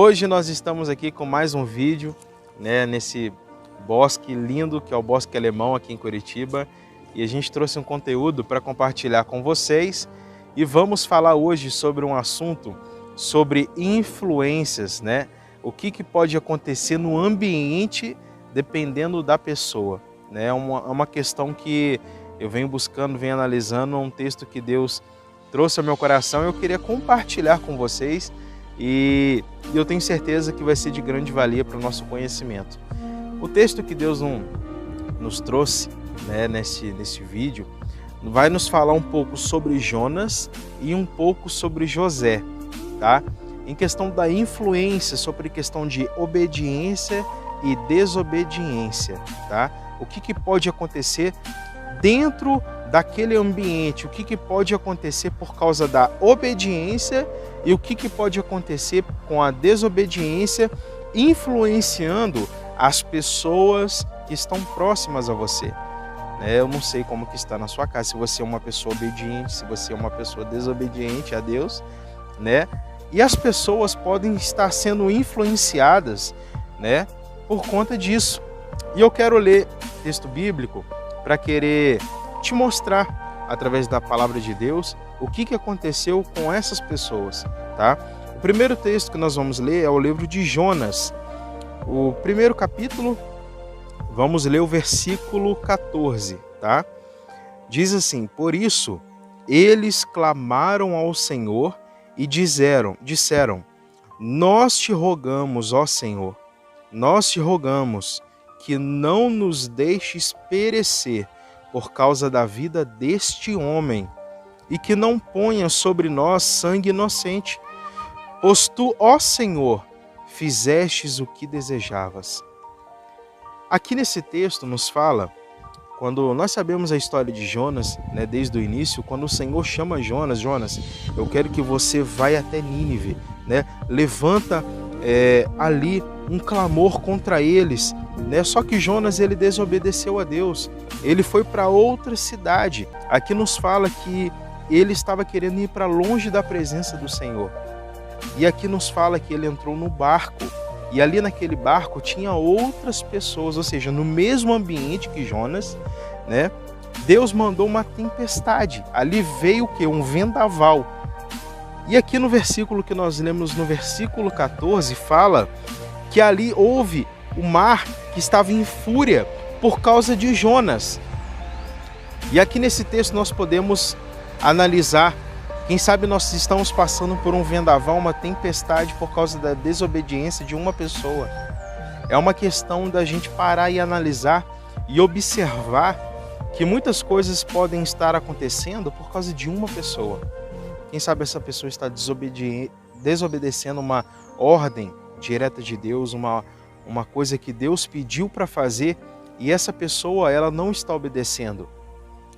Hoje nós estamos aqui com mais um vídeo, nesse bosque lindo que é o Bosque Alemão aqui em Curitiba, e a gente trouxe um conteúdo para compartilhar com vocês e vamos falar hoje sobre um assunto sobre influências, O que pode acontecer no ambiente dependendo da pessoa, É uma questão que eu venho buscando, venho analisando, um texto que Deus trouxe ao meu coração e eu queria compartilhar com vocês. E eu tenho certeza que vai ser de grande valia para o nosso conhecimento. O texto que Deus nos trouxe nesse vídeo vai nos falar um pouco sobre Jonas e um pouco sobre José, tá? Em questão da influência, sobre questão de obediência e desobediência, tá? O que pode acontecer dentro daquele ambiente, o que pode acontecer por causa da obediência e o que pode acontecer com a desobediência, influenciando as pessoas que estão próximas a você. Eu não sei como que está na sua casa, se você é uma pessoa obediente, se você é uma pessoa desobediente a Deus, E as pessoas podem estar sendo influenciadas, por conta disso. E eu quero ler texto bíblico para querer te mostrar, através da palavra de Deus, o que aconteceu com essas pessoas, tá? O primeiro texto que nós vamos ler é o livro de Jonas. O primeiro capítulo, vamos ler o versículo 14, tá? Diz assim: por isso, eles clamaram ao Senhor e disseram, nós te rogamos, ó Senhor, nós te rogamos que não nos deixes perecer por causa da vida deste homem, e que não ponha sobre nós sangue inocente, pois tu, ó Senhor, fizestes o que desejavas. Aqui nesse texto nos fala, quando nós sabemos a história de Jonas, desde o início, quando o Senhor chama Jonas, eu quero que você vá até Nínive, levanta ali um clamor contra eles, Só que Jonas, ele desobedeceu a Deus, ele foi para outra cidade. Aqui nos fala que ele estava querendo ir para longe da presença do Senhor. E aqui nos fala que ele entrou no barco, e ali naquele barco tinha outras pessoas, ou seja, no mesmo ambiente que Jonas, Deus mandou uma tempestade. Ali veio o quê? Um vendaval. E aqui no versículo que nós lemos, no versículo 14, fala que ali houve o mar que estava em fúria por causa de Jonas. E aqui nesse texto nós podemos analisar, quem sabe nós estamos passando por um vendaval, uma tempestade por causa da desobediência de uma pessoa. É uma questão da gente parar e analisar e observar que muitas coisas podem estar acontecendo por causa de uma pessoa. Quem sabe essa pessoa está desobedecendo uma ordem direta de Deus, uma coisa que Deus pediu para fazer, e essa pessoa ela não está obedecendo.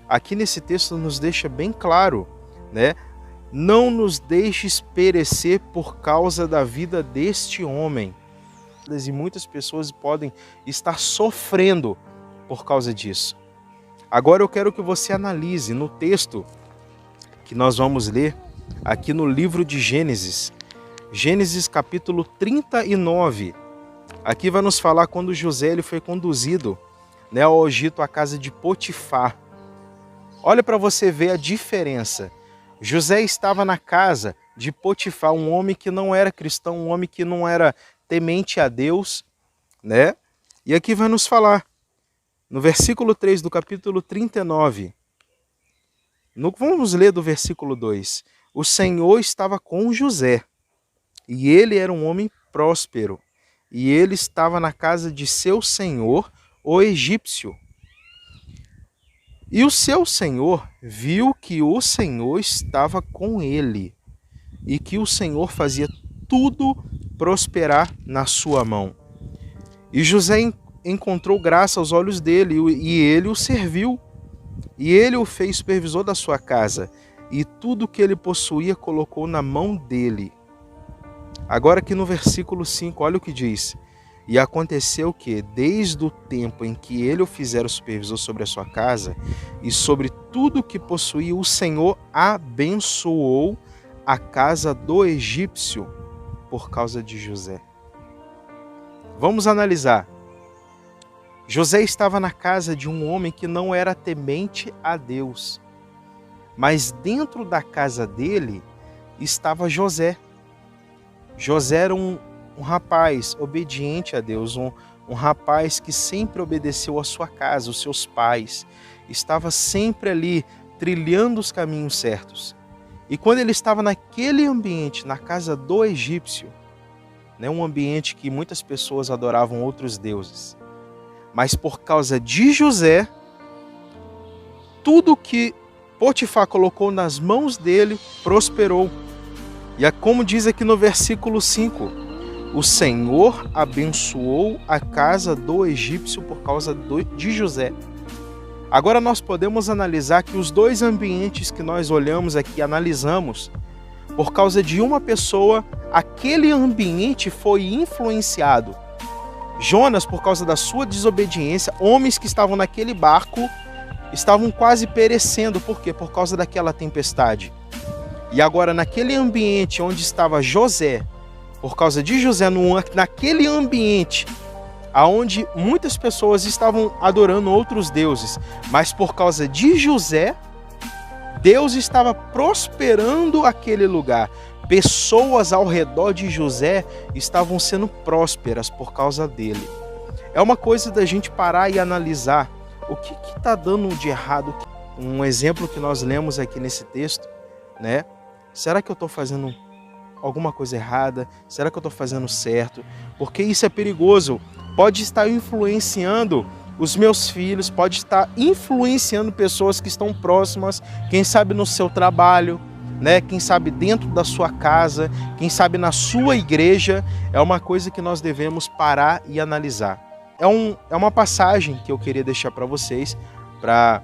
Aqui nesse texto nos deixa bem claro, Não nos deixes perecer por causa da vida deste homem. E muitas pessoas podem estar sofrendo por causa disso. Agora eu quero que você analise no texto que nós vamos ler aqui no livro de Gênesis. Gênesis capítulo 39. Aqui vai nos falar quando José ele foi conduzido ao Egito, à casa de Potifar. Olha para você ver a diferença. José estava na casa de Potifar, um homem que não era cristão, um homem que não era temente a Deus, E aqui vai nos falar, no versículo 3 do capítulo 39, vamos ler do versículo 2. O Senhor estava com José, e ele era um homem próspero, e ele estava na casa de seu senhor, o egípcio. E o seu senhor viu que o Senhor estava com ele, e que o Senhor fazia tudo prosperar na sua mão. E José encontrou graça aos olhos dele, e ele o serviu. E ele o fez supervisor da sua casa, e tudo que ele possuía colocou na mão dele. Agora aqui no versículo 5, olha o que diz. E aconteceu que, desde o tempo em que ele o fizera supervisor sobre a sua casa e sobre tudo que possuía, o Senhor abençoou a casa do egípcio por causa de José. Vamos analisar. José estava na casa de um homem que não era temente a Deus, mas dentro da casa dele estava José. José era um rapaz obediente a Deus, um rapaz que sempre obedeceu a sua casa, os seus pais, estava sempre ali trilhando os caminhos certos. E quando ele estava naquele ambiente, na casa do egípcio, né, um ambiente que muitas pessoas adoravam outros deuses, mas por causa de José, tudo que Potifar colocou nas mãos dele prosperou. E é como diz aqui no versículo 5, o Senhor abençoou a casa do egípcio por causa de José. Agora nós podemos analisar que os dois ambientes que nós olhamos aqui, analisamos, por causa de uma pessoa, aquele ambiente foi influenciado. Jonas, por causa da sua desobediência, homens que estavam naquele barco estavam quase perecendo. Por quê? Por causa daquela tempestade. E agora, naquele ambiente onde estava José, por causa de José, naquele ambiente onde muitas pessoas estavam adorando outros deuses, mas por causa de José, Deus estava prosperando aquele lugar. Pessoas ao redor de José estavam sendo prósperas por causa dele. É uma coisa da gente parar e analisar o que está dando de errado. Um exemplo que nós lemos aqui nesse texto, né? Será que eu estou fazendo alguma coisa errada? Será que eu estou fazendo certo? Porque isso é perigoso. Pode estar influenciando os meus filhos, pode estar influenciando pessoas que estão próximas, quem sabe no seu trabalho, né? Quem sabe dentro da sua casa, quem sabe na sua igreja. É uma coisa que nós devemos parar e analisar. É uma passagem que eu queria deixar para vocês, para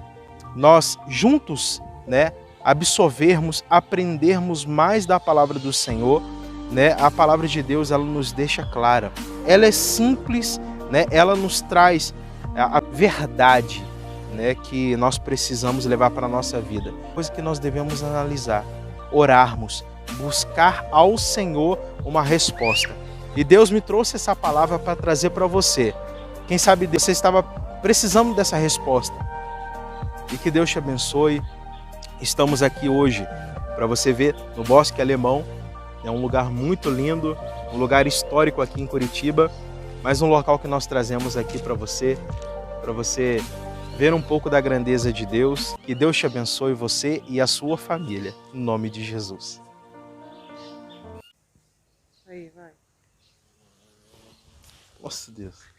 nós juntos, né, absorvermos, aprendermos mais da palavra do Senhor, né? A palavra de Deus, ela nos deixa clara. Ela é simples, né? Ela nos traz a verdade, né, que nós precisamos levar para a nossa vida. Coisa que nós devemos analisar, orarmos, buscar ao Senhor uma resposta. E Deus me trouxe essa palavra para trazer para você. Quem sabe você estava precisando dessa resposta. E que Deus te abençoe. Estamos aqui hoje para você ver no Bosque Alemão. É um lugar muito lindo, um lugar histórico aqui em Curitiba, mas um local que nós trazemos aqui para você ver um pouco da grandeza de Deus. Que Deus te abençoe, você e a sua família, em nome de Jesus. Aí, vai. Nossa, Deus.